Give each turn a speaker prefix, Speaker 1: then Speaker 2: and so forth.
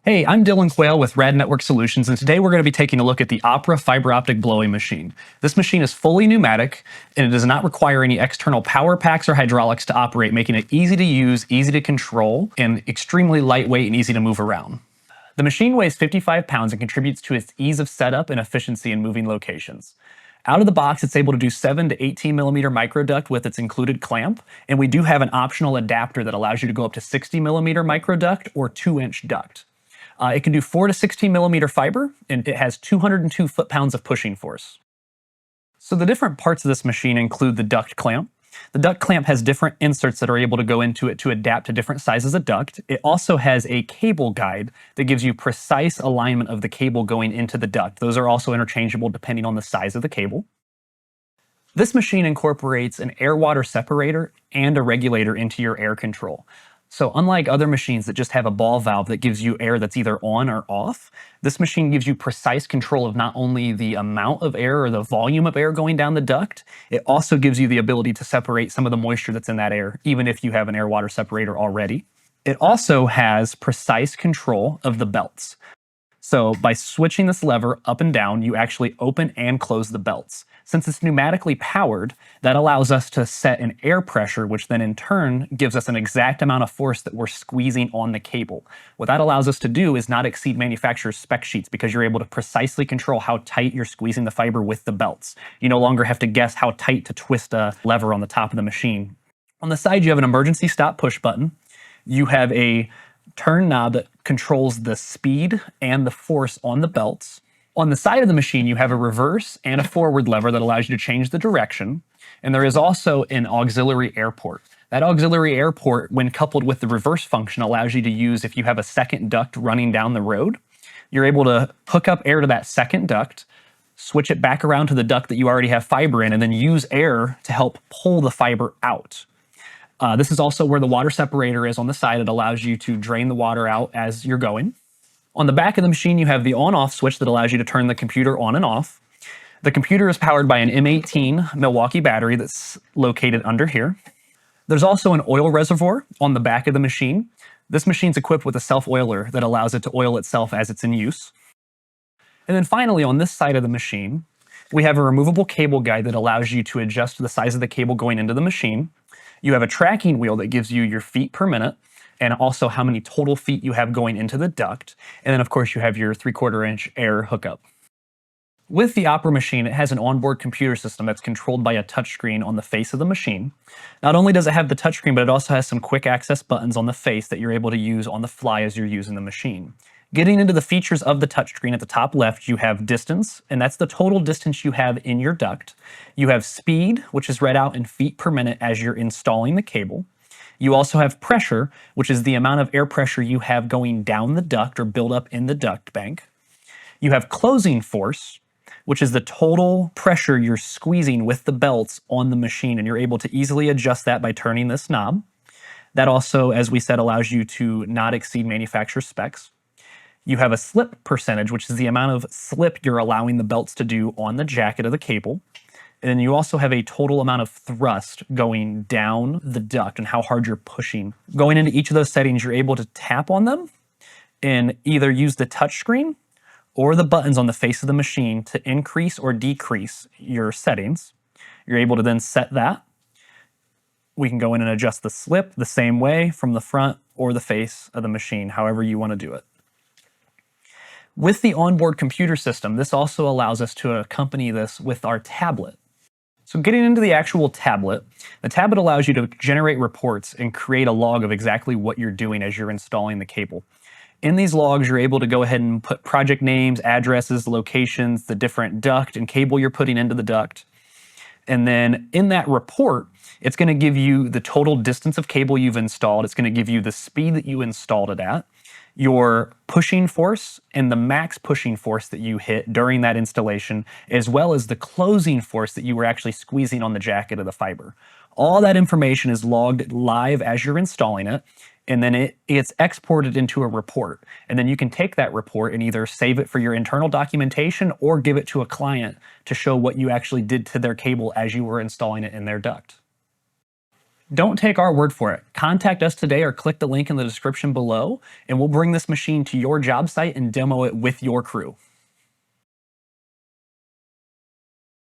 Speaker 1: Hey, I'm Dylan Quayle with Rad Network Solutions, and today we're going to be taking a look at the Opera fiber optic blowing machine. This machine is fully pneumatic, and it does not require any external power packs or hydraulics to operate, making it easy to use, easy to control, and extremely lightweight and easy to move around. The machine weighs 55 pounds and contributes to its ease of setup and efficiency in moving locations. Out of the box, it's able to do 7 to 18 millimeter microduct with its included clamp, and we do have an optional adapter that allows you to go up to 60 millimeter microduct or 2-inch duct. It can do 4 to 16 millimeter fiber, and it has 202 foot-pounds of pushing force. So the different parts of this machine include the duct clamp. The duct clamp has different inserts that are able to go into it to adapt to different sizes of duct. It also has a cable guide that gives you precise alignment of the cable going into the duct. Those are also interchangeable depending on the size of the cable. This machine incorporates an air-water separator and a regulator into your air control. So unlike other machines that just have a ball valve that gives you air that's either on or off, this machine gives you precise control of not only the amount of air or the volume of air going down the duct, it also gives you the ability to separate some of the moisture that's in that air, even if you have an air-water separator already. It also has precise control of the belts. So by switching this lever up and down, you actually open and close the belts. Since it's pneumatically powered, that allows us to set an air pressure, which then in turn gives us an exact amount of force that we're squeezing on the cable. What that allows us to do is not exceed manufacturer's spec sheets because you're able to precisely control how tight you're squeezing the fiber with the belts. You no longer have to guess how tight to twist a lever on the top of the machine. On the side, you have an emergency stop push button. You have a turn knob that controls the speed and the force on the belts. On the side of the machine, you have a reverse and a forward lever that allows you to change the direction. And there is also an auxiliary air port. That auxiliary air port, when coupled with the reverse function, allows you to use, if you have a second duct running down the road, you're able to hook up air to that second duct, switch it back around to the duct that you already have fiber in, and then use air to help pull the fiber out. This is also where the water separator is on the side. It allows you to drain the water out as you're going. On the back of the machine, you have the on-off switch that allows you to turn the computer on and off. The computer is powered by an M18 Milwaukee battery that's located under here. There's also an oil reservoir on the back of the machine. This machine's equipped with a self-oiler that allows it to oil itself as it's in use. And then finally, on this side of the machine, we have a removable cable guide that allows you to adjust the size of the cable going into the machine. You have a tracking wheel that gives you your feet per minute and also how many total feet you have going into the duct. And then of course you have your 3/4 inch air hookup. With the Opera machine, it has an onboard computer system that's controlled by a touchscreen on the face of the machine. Not only does it have the touchscreen, but it also has some quick access buttons on the face that you're able to use on the fly as you're using the machine. Getting into the features of the touchscreen, at the top left, you have distance, and that's the total distance you have in your duct. You have speed, which is read out in feet per minute as you're installing the cable. You also have pressure, which is the amount of air pressure you have going down the duct or build up in the duct bank. You have closing force, which is the total pressure you're squeezing with the belts on the machine, and you're able to easily adjust that by turning this knob. That also, as we said, allows you to not exceed manufacturer specs. You have a slip percentage, which is the amount of slip you're allowing the belts to do on the jacket of the cable. And then you also have a total amount of thrust going down the duct and how hard you're pushing. Going into each of those settings, you're able to tap on them and either use the touchscreen or the buttons on the face of the machine to increase or decrease your settings. You're able to then set that. We can go in and adjust the slip the same way from the front or the face of the machine, however you want to do it. With the onboard computer system, this also allows us to accompany this with our tablet. So getting into the actual tablet, the tablet allows you to generate reports and create a log of exactly what you're doing as you're installing the cable. In these logs, you're able to go ahead and put project names, addresses, locations, the different duct and cable you're putting into the duct. And then in that report, it's going to give you the total distance of cable you've installed. It's going to give you the speed that you installed it at, your pushing force and the max pushing force that you hit during that installation, as well as the closing force that you were actually squeezing on the jacket of the fiber. All that information is logged live as you're installing it, and then it's exported into a report. And then you can take that report and either save it for your internal documentation or give it to a client to show what you actually did to their cable as you were installing it in their duct. Don't take our word for it. Contact us today or click the link in the description below, and we'll bring this machine to your job site and demo it with your crew.